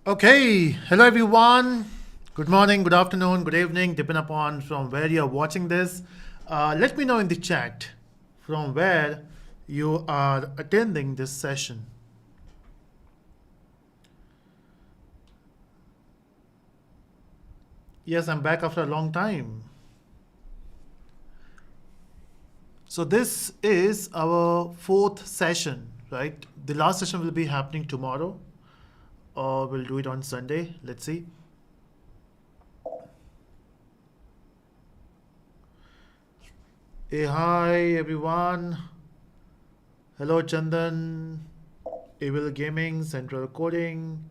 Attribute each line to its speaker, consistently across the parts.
Speaker 1: Okay, hello everyone. Good morning, good afternoon, good evening, depending upon from where you're watching this. Let me know in the chat from where you are attending this session. Yes, I'm back after a long time. So this is our fourth session, right? The last session will be happening tomorrow, or we'll do it on Sunday. Let's see. Hey, hi everyone. Hello Chandan, Evil Gaming, Central Coding,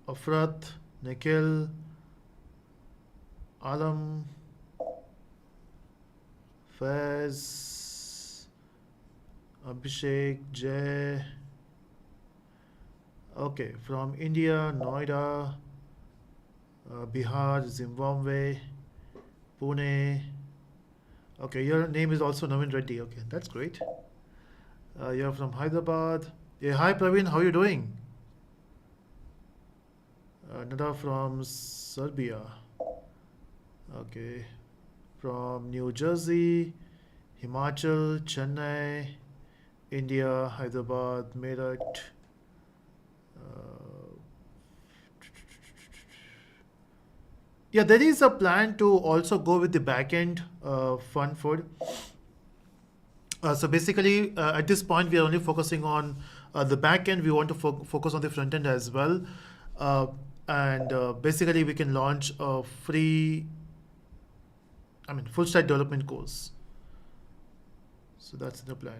Speaker 1: Afrat, Nikhil, Alam, Faiz, Abhishek, Jay. Okay, from India, Noida, Bihar, Zimbabwe, Pune. Okay, your name is also Navin Reddy. Okay, that's great. You're from Hyderabad. Yeah, hi Praveen, how are you doing? Nada from Serbia. Okay, from New Jersey, Himachal, Chennai, India, Hyderabad, Meerut. Yeah, there is a plan to also go with the backend fund food. So basically, at this point, we are only focusing on the back end. We want to focus on the front end as well. Uh, and basically, we can launch a free, full stack development course. So that's the plan.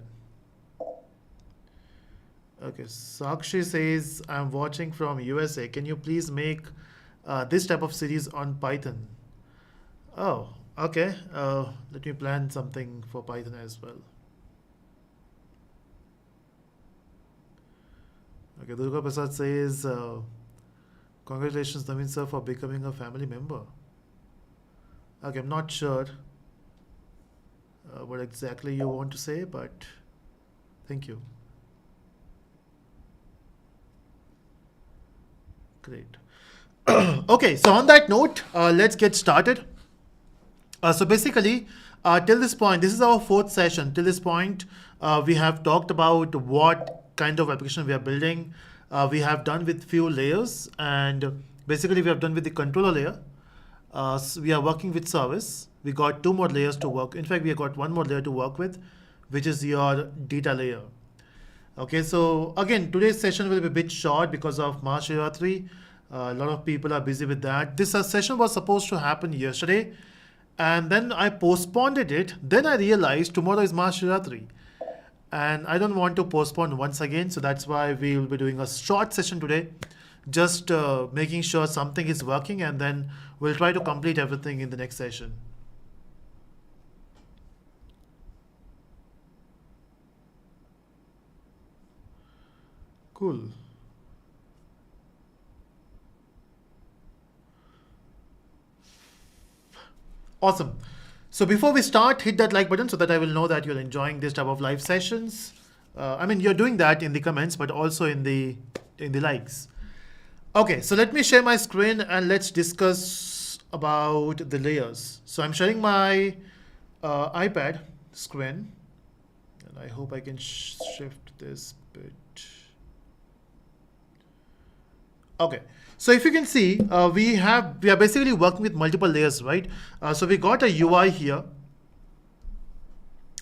Speaker 1: Okay, Sakshi says, I'm watching from USA. Can you please make this type of series on Python? Oh, okay. Let me plan something for Python as well. Okay, Durga Prasad says, congratulations, Naveen sir, for becoming a family member. Okay, I'm not sure what exactly you want to say, but thank you. Great. Okay, so on that note, let's get started. So basically, till this point, this is our fourth session. Till this point, we have talked about what kind of application we are building. We have done with few layers, and basically we have done with the controller layer. So we are working with service. We got two more layers to work. In fact, we have got one more layer to work with, which is your data layer. Okay, so again, today's session will be a bit short because of Mahashivratri. A lot of people are busy with that. This session was supposed to happen yesterday, and then I postponed it. Then I realized tomorrow is Mahashivratri, and I don't want to postpone once again. So that's why we will be doing a short session today, just making sure something is working, and then we'll try to complete everything in the next session. Cool. Awesome. So before we start, hit that like button so that I will know that you're enjoying this type of live sessions. You're doing that in the comments, but also in the likes. Okay, so let me share my screen and let's discuss about the layers. So I'm sharing my iPad screen, and I hope I can shift this bit. Okay, so if you can see, we are basically working with multiple layers, right? So we got a UI here.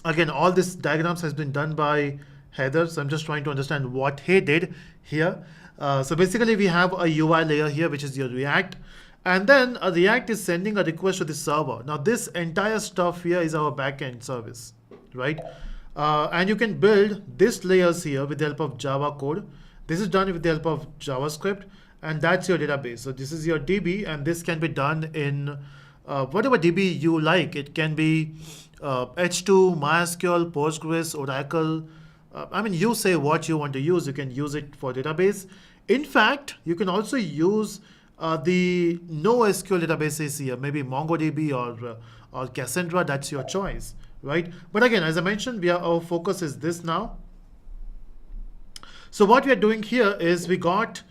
Speaker 1: Again, all this diagrams has been done by Heather, so I'm just trying to understand what he did here. So basically, we have a UI layer here, which is your React, and then a React is sending a request to the server. Now, this entire stuff here is our backend service, right? And you can build these layers here with the help of Java code. This is done with the help of JavaScript, and that's your database. So this is your DB, and this can be done in whatever DB you like. It can be H2, MySQL, Postgres, Oracle. You say what you want to use. You can use it for database. In fact, you can also use the NoSQL databases here, maybe MongoDB or Cassandra. That's your choice, right? But again, as I mentioned, our focus is this now. So what we are doing here is we got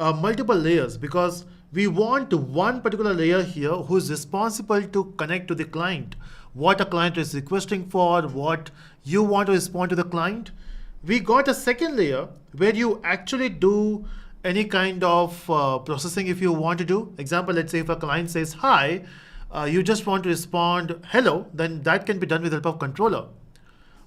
Speaker 1: multiple layers because we want one particular layer here who is responsible to connect to the client. What a client is requesting for, what you want to respond to the client. We got a second layer where you actually do any kind of processing if you want to do. Example, let's say if a client says hi, you just want to respond hello, then that can be done with the help of controller.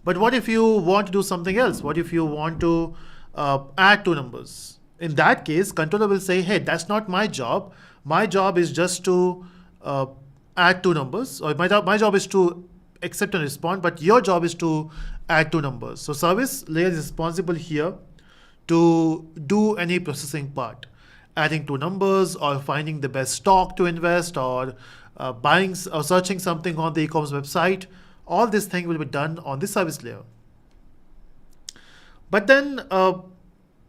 Speaker 1: But what if you want to do something else? What if you want to add two numbers? In that case, controller will say, hey, that's not my job. My job is just to add two numbers, or my job is to accept and respond, but your job is to add two numbers. So service layer is responsible here to do any processing part, adding two numbers or finding the best stock to invest or buying or searching something on the e-commerce website. All this thing will be done on the service layer. But then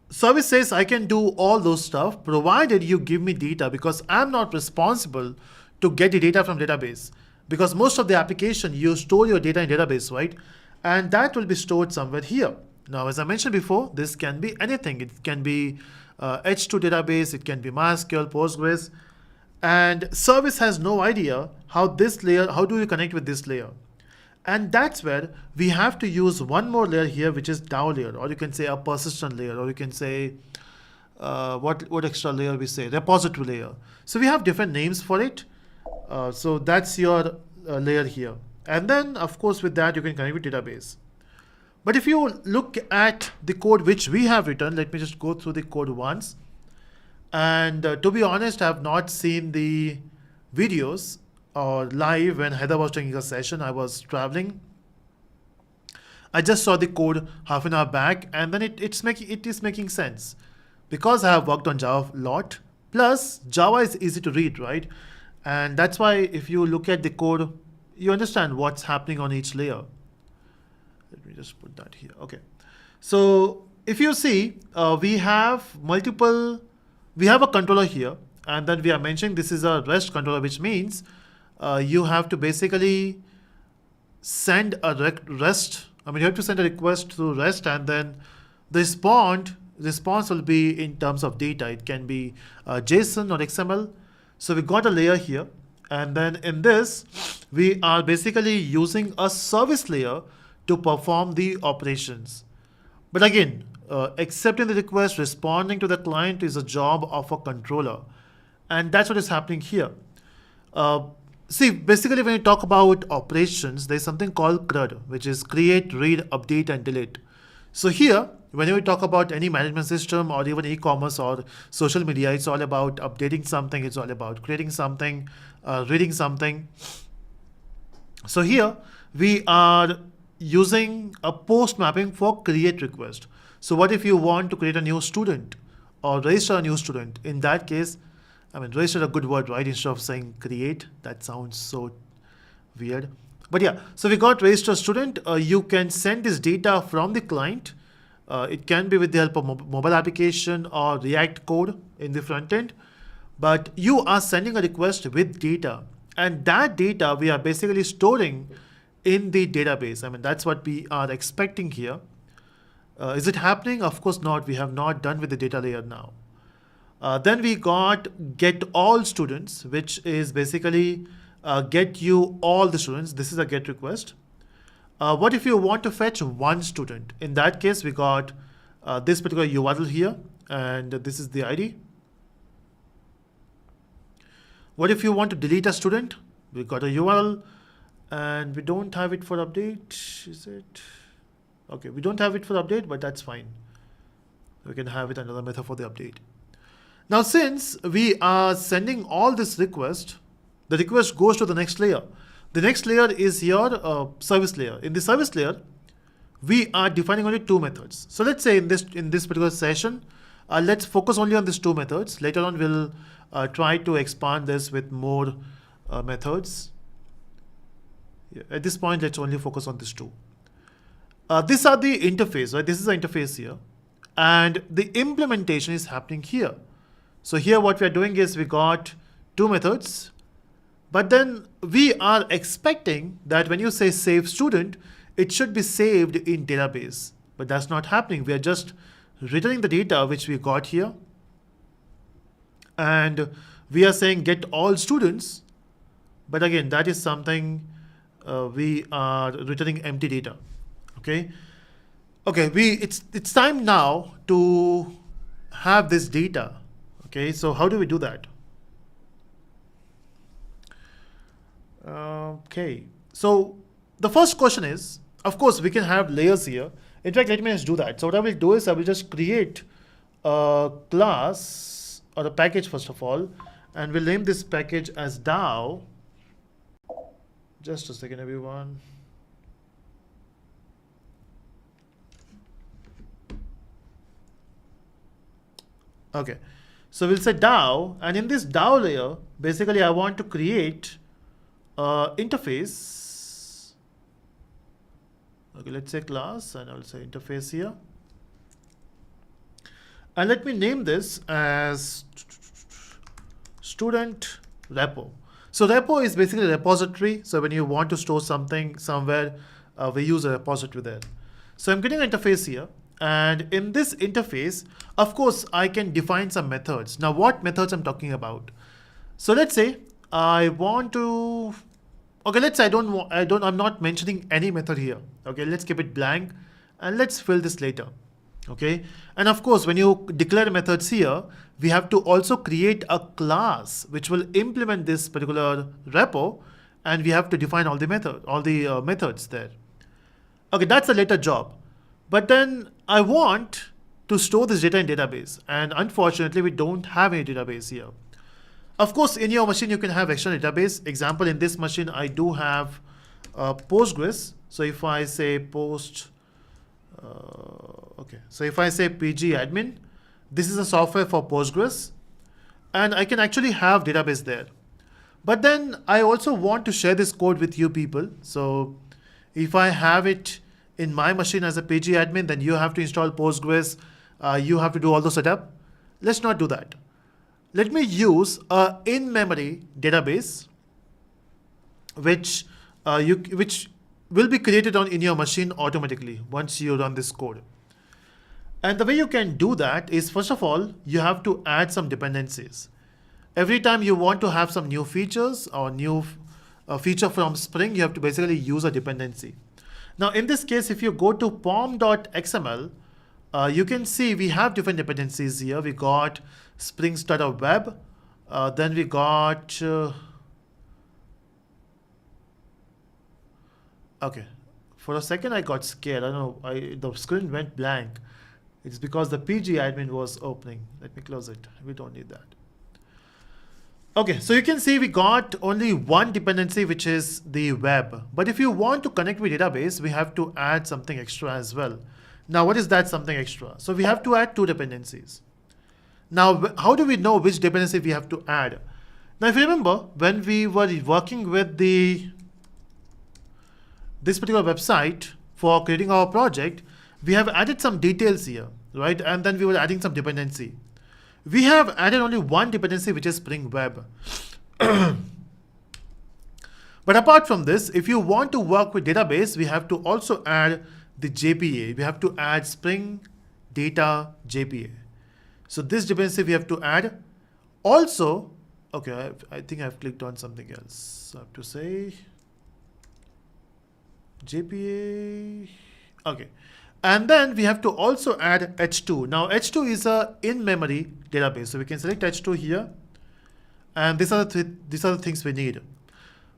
Speaker 1: service says I can do all those stuff provided you give me data, because I'm not responsible to get the data from database, because most of the application you store your data in database, right? And that will be stored somewhere here. Now, as I mentioned before, this can be anything. It can be H2 database, it can be MySQL, Postgres, and service has no idea how this layer, how do you connect with this layer? And that's where we have to use one more layer here, which is DAO layer, or you can say a persistent layer, or you can say, what extra layer we say, repository layer. So we have different names for it. So that's your layer here. And then, of course, with that, you can connect with database. But if you look at the code which we have written, let me just go through the code once. And to be honest, I have not seen the videos or live when Heather was taking a session. I was traveling. I just saw the code half an hour back, and then it is making sense because I have worked on Java a lot. Plus, Java is easy to read, right? And that's why if you look at the code, you understand what's happening on each layer. Let me just put that here. Okay. So if you see, we have a controller here, and then we are mentioning this is a REST controller, which means you have to basically send a REST. I mean, you have to send a request through REST, and then the response will be in terms of data. It can be JSON or XML. So we got a layer here, and then in this, we are basically using a service layer to perform the operations. But again, accepting the request, responding to the client is a job of a controller. And that's what is happening here. See, basically when you talk about operations, there's something called CRUD, which is create, read, update, and delete. So here, whenever we talk about any management system or even e-commerce or social media, it's all about updating something, it's all about creating something, reading something. So here, we are using a post mapping for create request. So what if you want to create a new student or register a new student? In that case, I mean, register a good word, right? Instead of saying create, that sounds so weird. But yeah, so we got register student. You can send this data from the client. It can be with the help of mobile application or React code in the front end. But you are sending a request with data. And that data we are basically storing in the database. I mean, that's what we are expecting here. Is it happening? Of course not. We have not done with the data layer now. Then we got get all students, which is basically get you all the students. This is a get request. What if you want to fetch one student? In that case, we got this particular URL here, and this is the ID. What if you want to delete a student? We got a URL, and we don't have it for update. Is it? Okay, we don't have it for update, but that's fine. We can have it another method for the update. Now, since we are sending all this request, the request goes to the next layer. The next layer is your service layer. In the service layer, we are defining only two methods. So let's say in this particular session, let's focus only on these two methods. Later on, we'll try to expand this with more methods. Yeah, at this point, let's only focus on these two. These are the interface, right? This is the interface here. And the implementation is happening here. So here what we are doing is we got two methods, but then we are expecting that when you say save student, it should be saved in database, but that's not happening. We are just returning the data which we got here. and we are saying get all students, but again, that is something we are returning empty data. Okay. Okay, it's time now to have this data. Okay, so how do we do that? Okay, so the first question is, of course, we can have layers here. In fact, let me just do that. So what I will do is I will just create a class or a package first of all, and we'll name this package as DAO. Just a second, everyone. Okay, so we'll say DAO, and in this DAO layer, basically I want to create interface. Okay, let's say class, and I'll say interface here. And let me name this as student repo. So repo is basically a repository. So when you want to store something somewhere, we use a repository there. So I'm getting an interface here. And in this interface, of course, I can define some methods. Now, what methods I'm talking about? So let's say I want to, okay, let's say I'm not mentioning any method here. Okay, let's keep it blank and let's fill this later. Okay, and of course, when you declare methods here, we have to also create a class which will implement this particular repo, and we have to define all the methods there. Okay, that's a later job. But then I want to store this data in database, and unfortunately we don't have any database here. Of course, in your machine you can have external database. Example, in this machine I do have Postgres. So if I say so if I say PG admin, this is a software for Postgres, and I can actually have database there. But then I also want to share this code with you people. So if I have it in my machine as a PG admin, then you have to install Postgres, you have to do all the setup. Let's not do that. Let me use a in-memory database, which will be created in your machine automatically once you run this code. And the way you can do that is, first of all, you have to add some dependencies. Every time you want to have some new features or new feature from Spring, you have to basically use a dependency. Now, in this case, if you go to pom.xml, you can see we have different dependencies here. We got Spring Startup Web, then we got, okay, for a second I got scared. I don't know, the screen went blank. It's because the PG admin was opening. Let me close it. We don't need that. Okay, so you can see we got only one dependency, which is the web. But if you want to connect with database, we have to add something extra as well. Now, what is that something extra? So we have to add two dependencies. Now, how do we know which dependency we have to add? Now, if you remember, when we were working with this particular website for creating our project, we have added some details here, right? And then we were adding some dependency. We have added only one dependency, which is Spring Web. But apart from this, if you want to work with database, we have to also add the JPA. We have to add Spring Data JPA. So this dependency we have to add. Also, okay, I think I've clicked on something else. So I have to say JPA. Okay. And then we have to also add H2. Now H2 is a in-memory database. So we can select H2 here. And these are the things we need.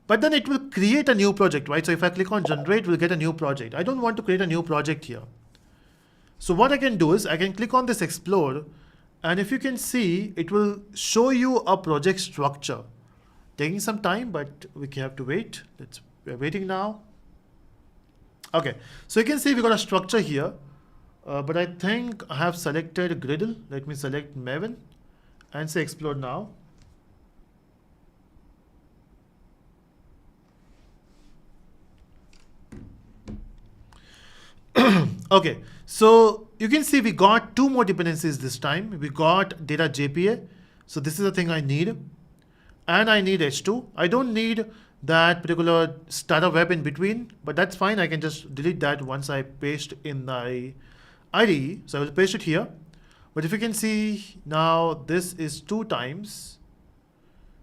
Speaker 1: But then it will create a new project, right? So if I click on generate, we'll get a new project. I don't want to create a new project here. So what I can do is I can click on this explore. And if you can see, it will show you a project structure. Taking some time, but we have to wait. We're waiting now. Okay, so you can see we got a structure here, but I think I have selected Gradle. Let me select Maven and say explore now. Okay, so you can see we got two more dependencies this time. We got data JPA. So this is the thing I need. And I need H2. I don't need that particular startup web in between, but that's fine. I can just delete that once I paste in the IDE. So I will paste it here. But if you can see now, this is 2 times.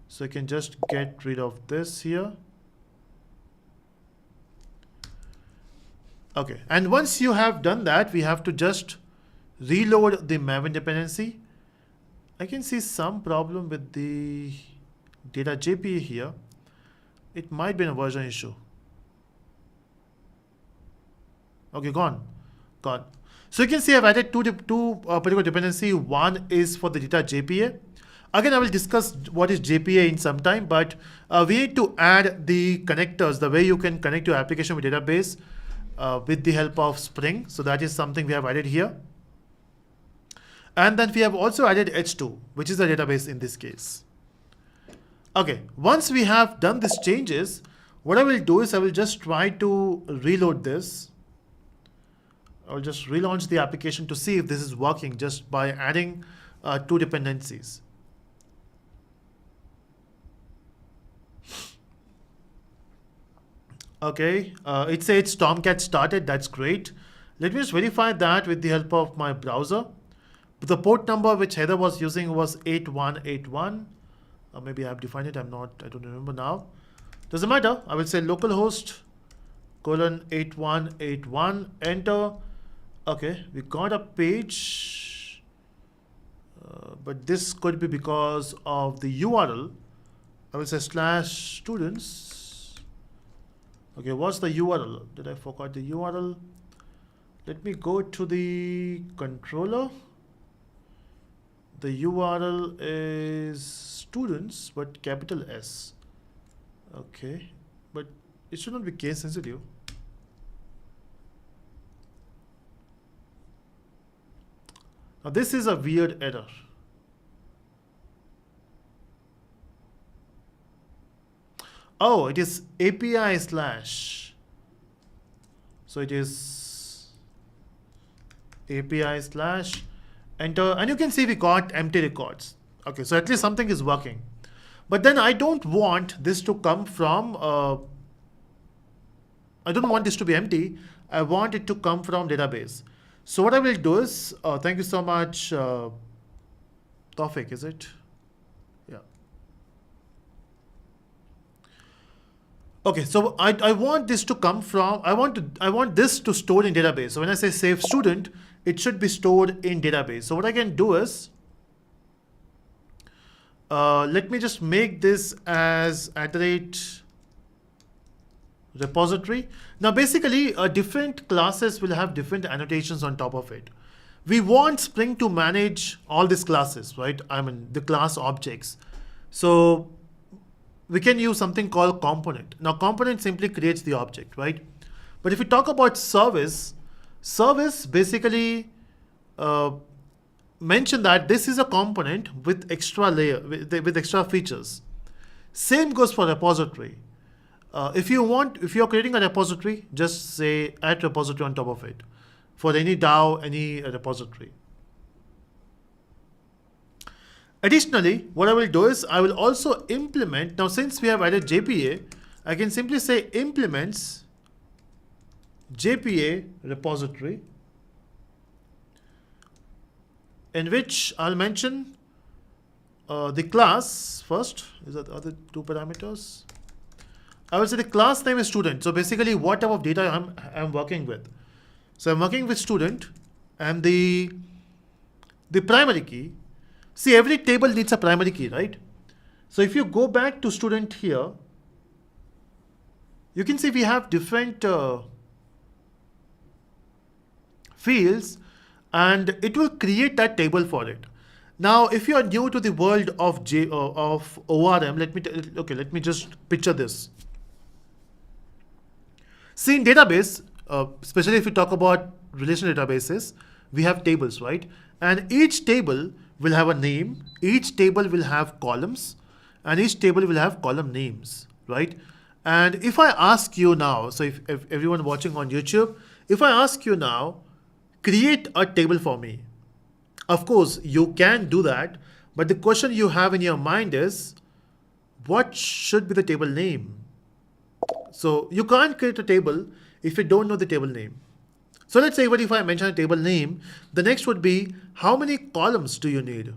Speaker 1: So I can just get rid of this here. Okay, and once you have done that, we have to just reload the Maven dependency. I can see some problem with the data JPA here. It might be a version issue. Okay, gone. So you can see I've added two particular dependency. One is for the data JPA. Again, I will discuss what is JPA in some time, but we need to add the connectors, the way you can connect your application with database with the help of Spring. So that is something we have added here. And then we have also added H2, which is the database in this case. Okay, once we have done these changes, what I will do is I will just try to reload this. I will just relaunch the application to see if this is working just by adding 2 dependencies. Okay, it says Tomcat started, that's great. Let me just verify that with the help of my browser. The port number which Heather was using was 8181. Maybe I have defined it, I don't remember now. Doesn't matter, I will say localhost :8181, enter. Okay, we got a page, but this could be because of the URL. I will say /students. Okay, what's the URL? Did I forget the URL? Let me go to the controller. The URL is students, but capital S. Okay, but it should not be case sensitive. Now this is a weird error. Oh, it is API /. So it is API / enter, and you can see we got empty records. Okay, so at least something is working. But then I don't want this to come from, I don't want this to be empty. I want it to come from database. So what I will do is, thank you so much, Tawfiq, is it? Yeah. Okay, so I want this to come from, I want this to store in database. So when I say save student, it should be stored in database. So what I can do is, let me just make this as @repository. Now basically different classes will have different annotations on top of it. We want Spring to manage all these classes, right? I mean the class objects. So we can use something called component. Now component simply creates the object, right? But if we talk about service basically mention that this is a component with extra layer, with extra features. Same goes for repository. If you're creating a repository, just say @repository on top of it for any DAO, any repository. Additionally, what I will do is I will also implement, now since we have added JPA, I can simply say implements JPA repository, in which I'll mention the class first. Is that the other 2 parameters? I will say the class name is student. So basically what type of data I'm working with. So I'm working with student, and the primary key. See, every table needs a primary key, right? So if you go back to student here, you can see we have different fields, and it will create that table for it. Now, if you are new to the world of ORM, let me just picture this. See, in database, especially if you talk about relational databases, we have tables, right? And each table will have a name, each table will have columns, and each table will have column names, right? And if I ask you now, so if everyone watching on YouTube, if I ask you now, create a table for me. Of course, you can do that, but the question you have in your mind is, what should be the table name? So you can't create a table if you don't know the table name. So let's say even if I mention a table name, the next would be how many columns do you need?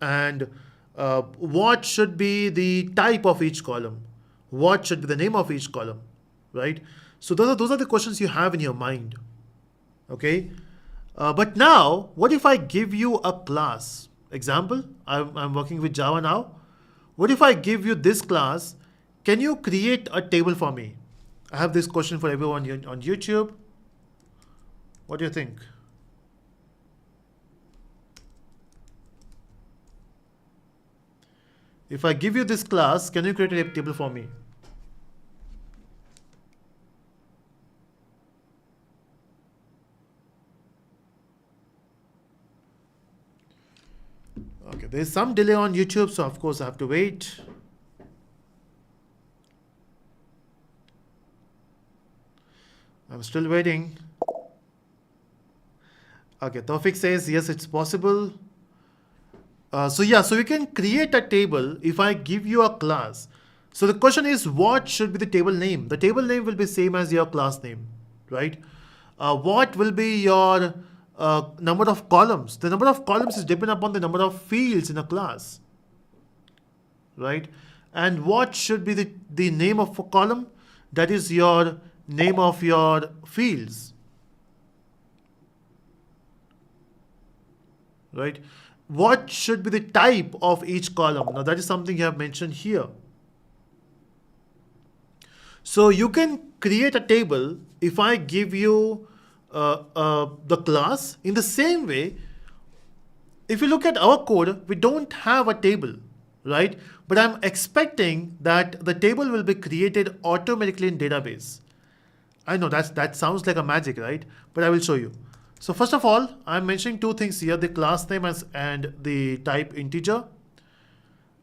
Speaker 1: And what should be the type of each column? What should be the name of each column, right? So those are the questions you have in your mind, okay? But now, what if I give you a class? Example, I'm working with Java now. What if I give you this class? Can you create a table for me? I have this question for everyone on YouTube. What do you think? If I give you this class, can you create a table for me? Okay, there's some delay on YouTube, so of course I have to wait. I'm still waiting. Okay, Tawfiq says yes, it's possible. So we can create a table if I give you a class. So the question is, what should be the table name? The table name will be same as your class name, right? What will be your number of columns? The number of columns is dependent upon the number of fields in a class, right? And what should be the name of a column? That is your name of your fields, right? What should be the type of each column? Now that is something you have mentioned here. So you can create a table if I give you the class. In the same way, if you look at our code, we don't have a table, right? But I'm expecting that the table will be created automatically in database. I know that sounds like a magic, right? But I will show you. So first of all, I'm mentioning two things here, the class name and the type integer.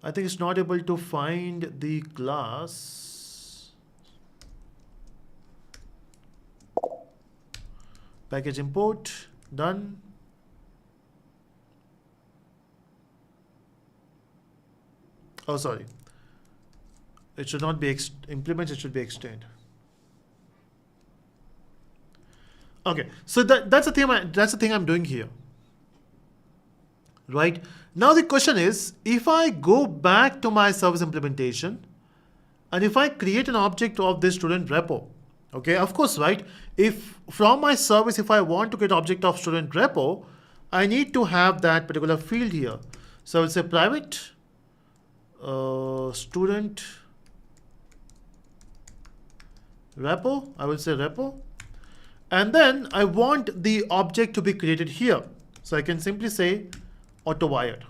Speaker 1: I think it's not able to find the class. Package import, done. Oh, sorry. It should not be implement, it should be extend. Okay, so that's the thing I'm doing here, right? Now the question is, if I go back to my service implementation, and if I create an object of this student repo, okay, of course, right? If from my service, if I want to get object of student repo, I need to have that particular field here. So it's a private student repo. I will say repo. And then I want the object to be created here. So I can simply say auto-wired.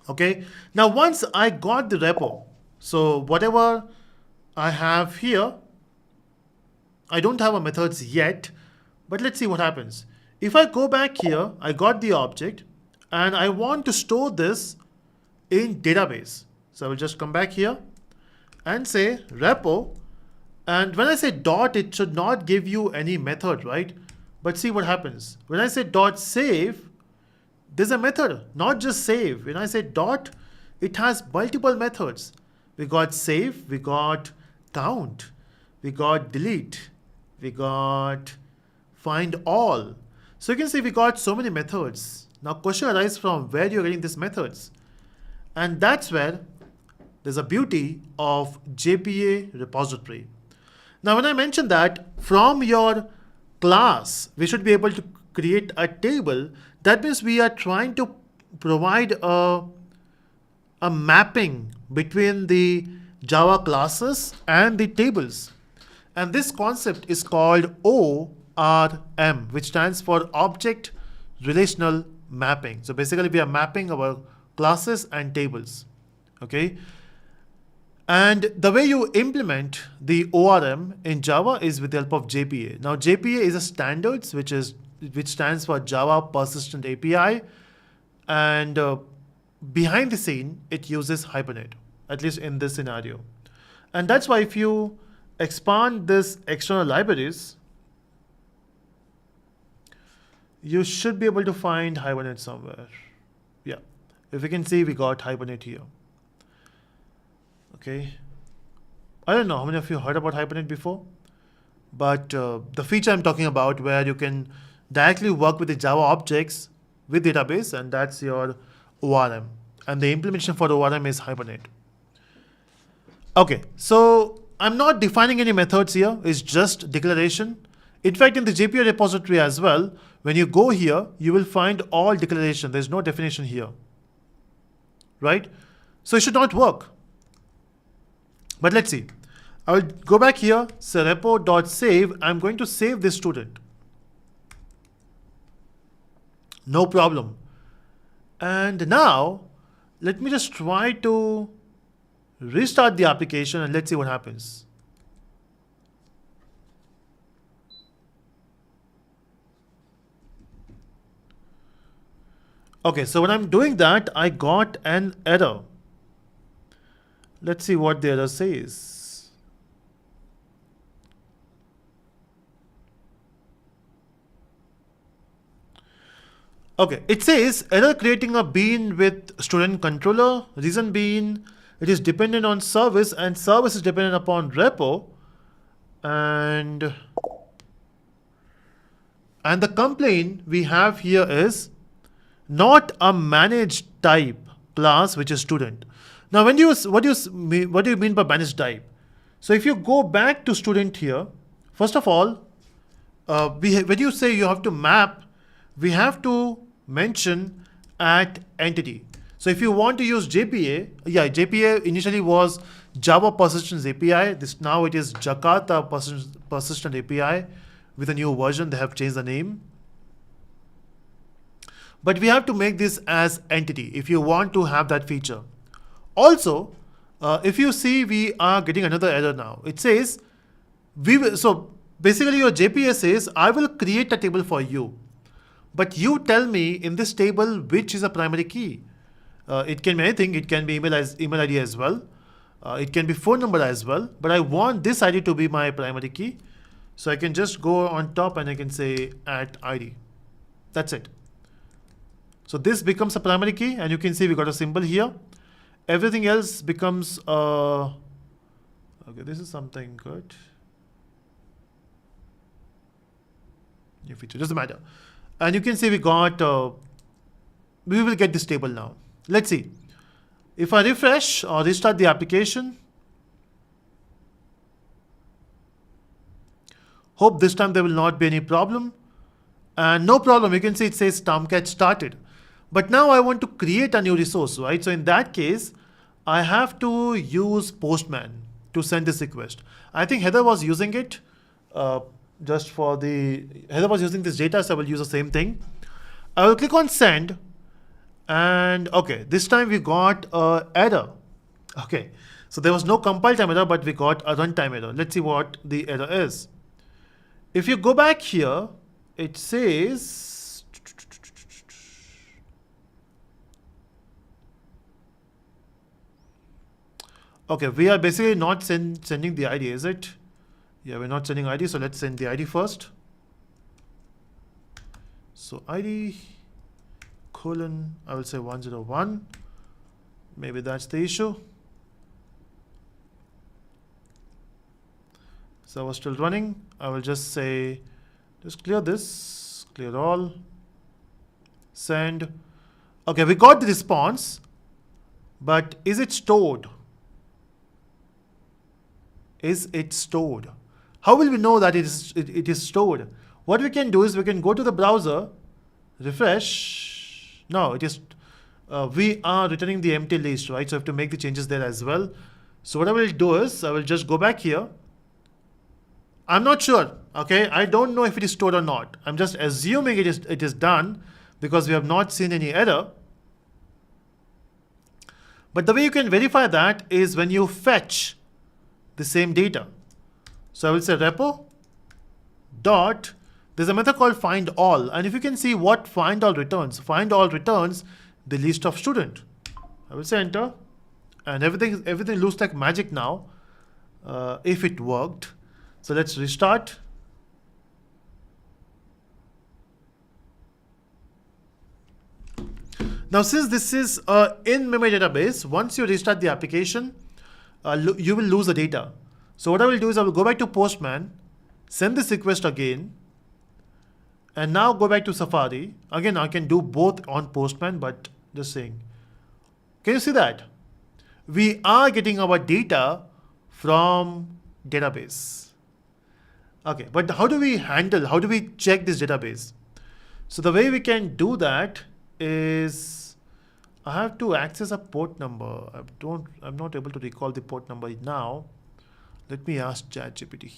Speaker 1: Okay. Now once I got the repo, so whatever I have here, I don't have a methods yet, but let's see what happens. If I go back here, I got the object and I want to store this in database. So I will just come back here and say repo. And when I say dot, it should not give you any method, right? But see what happens. When I say dot save, there's a method, not just save. When I say dot, it has multiple methods. We got save, we got count, we got delete, we got find all. So you can see we got so many methods. Now question arises from where you're getting these methods. And that's where there's a beauty of JPA repository. Now, when I mentioned that from your class, we should be able to create a table, that means we are trying to provide a mapping between the Java classes and the tables. And this concept is called ORM, which stands for Object Relational Mapping. So basically, we are mapping our classes and tables. Okay. And the way you implement the ORM in Java is with the help of JPA. Now JPA is a standards which stands for Java Persistent API, and behind the scene it uses Hibernate, at least in this scenario. And that's why if you expand this external libraries, you should be able to find Hibernate somewhere. Yeah, if you can see, we got Hibernate here. Okay, I don't know how many of you heard about Hibernate before, but the feature I'm talking about where you can directly work with the Java objects with database, and that's your ORM. And the implementation for the ORM is Hibernate. Okay, so I'm not defining any methods here, it's just declaration. In fact, in the JPA repository as well, when you go here, you will find all declaration. There's no definition here, right? So it should not work. But let's see. I will go back here, say repo.save. I'm going to save this student. No problem. And now, let me just try to restart the application and let's see what happens. Okay, so when I'm doing that, I got an error. Let's see what the error says. Okay, it says error creating a bean with student controller. Reason being it is dependent on service and service is dependent upon repo. And the complaint we have here is not a managed type class which is student. Now, what do you mean by managed type? So if you go back to student here, first of all, when you say you have to map, we have to mention at entity. So if you want to use JPA, JPA initially was Java Persistence API. Now it is Jakarta Persistent API with a new version. They have changed the name. But we have to make this as entity if you want to have that feature. Also, if you see, we are getting another error now. It says, so basically your JPA says, I will create a table for you. But you tell me in this table which is a primary key. It can be anything. It can be email ID as well. It can be phone number as well. But I want this ID to be my primary key. So I can just go on top and I can say at ID. That's it. So this becomes a primary key, and you can see we got a symbol here. Everything else becomes okay, this is something good. New feature, doesn't matter. And you can see we got, we will get this table now. Let's see. If I refresh or restart the application, hope this time there will not be any problem. And no problem, you can see it says Tomcat started. But now I want to create a new resource, right? So in that case, I have to use Postman to send this request. I think Heather was using it just for Heather was using this data, so I will use the same thing. I will click on send. And okay, this time we got an error. Okay, so there was no compile time error, but we got a runtime error. Let's see what the error is. If you go back here, it says, okay, we are basically not sending the ID, is it? Yeah, we're not sending ID, so let's send the ID first. So ID colon, I will say 101. Maybe that's the issue. So I was still running. I will just say, just clear this, clear all, send. Okay, we got the response, but is it stored? Is it stored? How will we know that it is stored? What we can do is we can go to the browser, refresh. No, it is, we are returning the empty list, right? So I have to make the changes there as well. So what I will do is I will just go back here. I'm not sure, okay? I don't know if it is stored or not. I'm just assuming it is done because we have not seen any error. But the way you can verify that is when you fetch the same data. So I will say repo dot, there's a method called find all. And if you can see what find all returns the list of student. I will say enter, and everything looks like magic now, if it worked. So let's restart. Now, since this is an in-memory database, once you restart the application, you will lose the data. So what I will do is I will go back to Postman, send this request again, and now go back to Safari. Again, I can do both on Postman, but just saying. Can you see that? We are getting our data from database. Okay, but how do we check this database? So the way we can do that is, I have to access a port number. I'm not able to recall the port number now. Let me ask ChatGPT.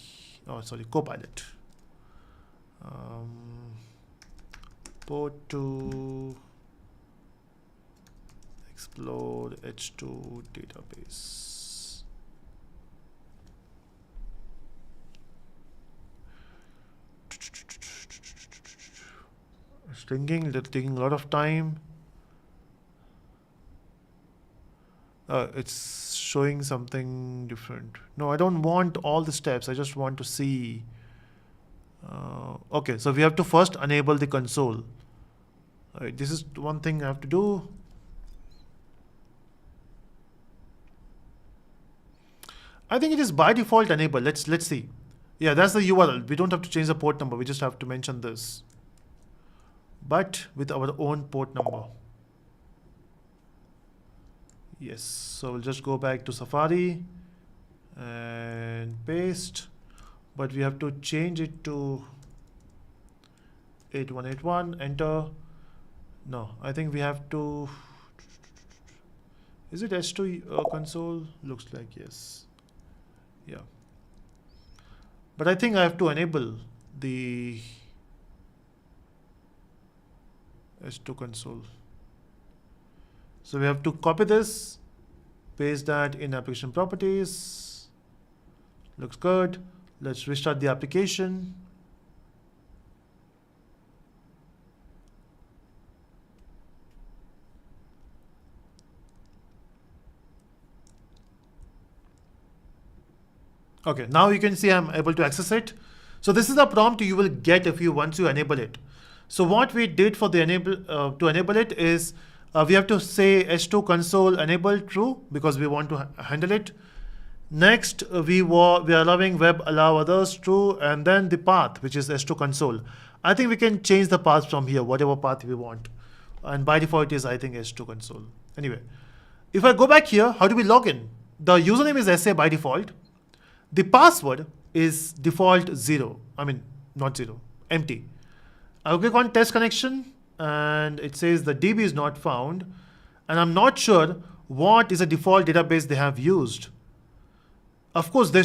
Speaker 1: Oh, sorry, Copilot. Port to explore H2 database. It's taking a lot of time. It's showing something different. No, I don't want all the steps. I just want to see. Okay, so we have to first enable the console. All right, this is one thing I have to do. I think it is by default enabled. Let's see. Yeah, that's the URL. We don't have to change the port number. We just have to mention this, but with our own port number. Yes, so we'll just go back to Safari and paste, but we have to change it to 8181, enter. No, I think we have to, is it H2 console? Looks like yes. Yeah. But I think I have to enable the H2 console. So we have to copy this, paste that in application properties. Looks good. Let's restart the application. Okay, now you can see I'm able to access it. So this is the prompt you will get once you enable it. So what we did for the to enable it is we have to say H2 console enable true because we want to handle it. Next, we are allowing web allow others true, and then the path, which is H2 console. I think we can change the path from here, whatever path we want. And by default it is, I think, H2 console. Anyway, if I go back here, how do we log in? The username is SA by default. The password is default 0. I mean, not 0, empty. I'll click on test connection and it says the DB is not found. And I'm not sure what is the default database they have used. Of course, there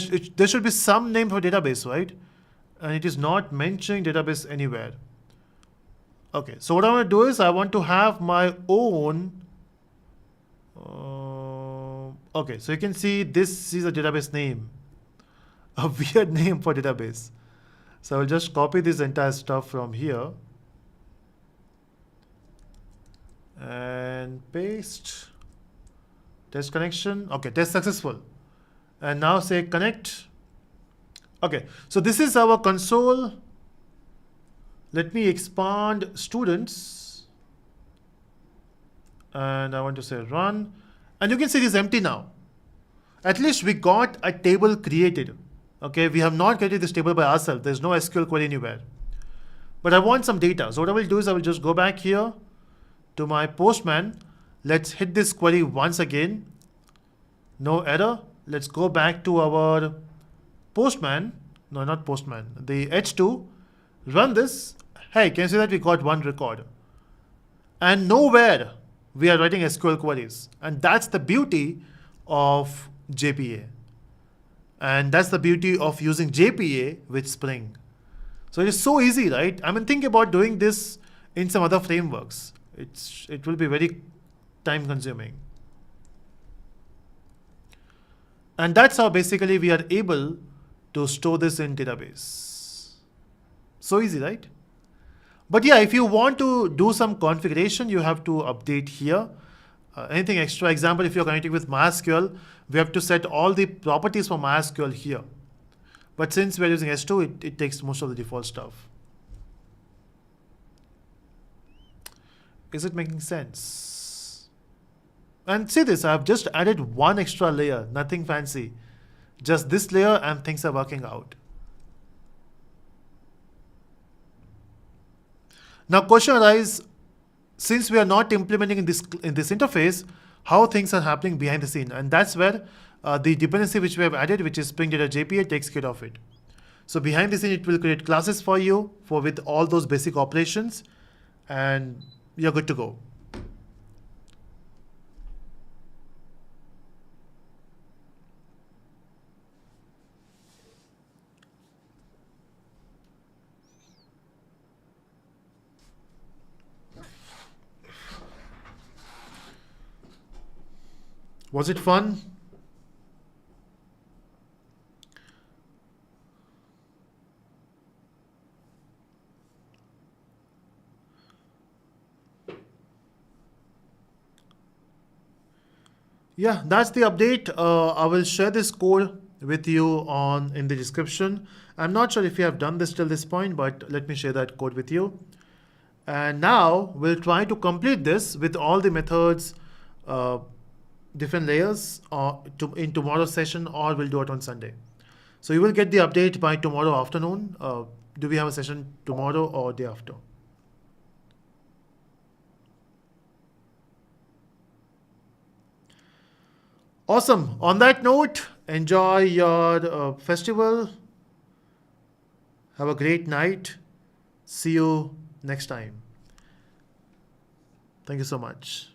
Speaker 1: should be some name for database, right? And it is not mentioning database anywhere. Okay, so what I want to do is I want to have my own. Okay, so you can see this is a database name. A weird name for database. So I'll just copy this entire stuff from here and paste. Test connection. Okay, test successful. And now say connect. Okay, so this is our console. Let me expand students. And I want to say run. And you can see it is empty now. At least we got a table created. Okay, we have not created this table by ourselves. There's no SQL query anywhere. But I want some data. So what I will do is I will just go back here to my Postman. Let's hit this query once again. No error. Let's go back to our Postman. No, not Postman. The H2. Run this. Hey, can you see that we got one record? And nowhere we are writing SQL queries. And that's the beauty of JPA. And that's the beauty of using JPA with Spring. So it is so easy, right? I mean, think about doing this in some other frameworks. It will be very time consuming. And that's how basically we are able to store this in database. So easy, right? But yeah, if you want to do some configuration, you have to update here. Anything extra, example, if you're connecting with MySQL, we have to set all the properties for MySQL here. But since we're using S2, it takes most of the default stuff. Is it making sense? And see this, I've just added one extra layer, nothing fancy. Just this layer and things are working out. Now question arises, since we are not implementing in this interface, how things are happening behind the scene, and that's where the dependency which we have added, which is Spring Data JPA, takes care of it. So behind the scene, it will create classes for you with all those basic operations, and you're good to go. Was it fun? Yeah, that's the update. I will share this code with you in the description. I'm not sure if you have done this till this point, but let me share that code with you. And now we'll try to complete this with all the methods, different layers in tomorrow's session, or we'll do it on Sunday. So you will get the update by tomorrow afternoon. Do we have a session tomorrow or day after? Awesome. On that note, enjoy your festival. Have a great night. See you next time. Thank you so much.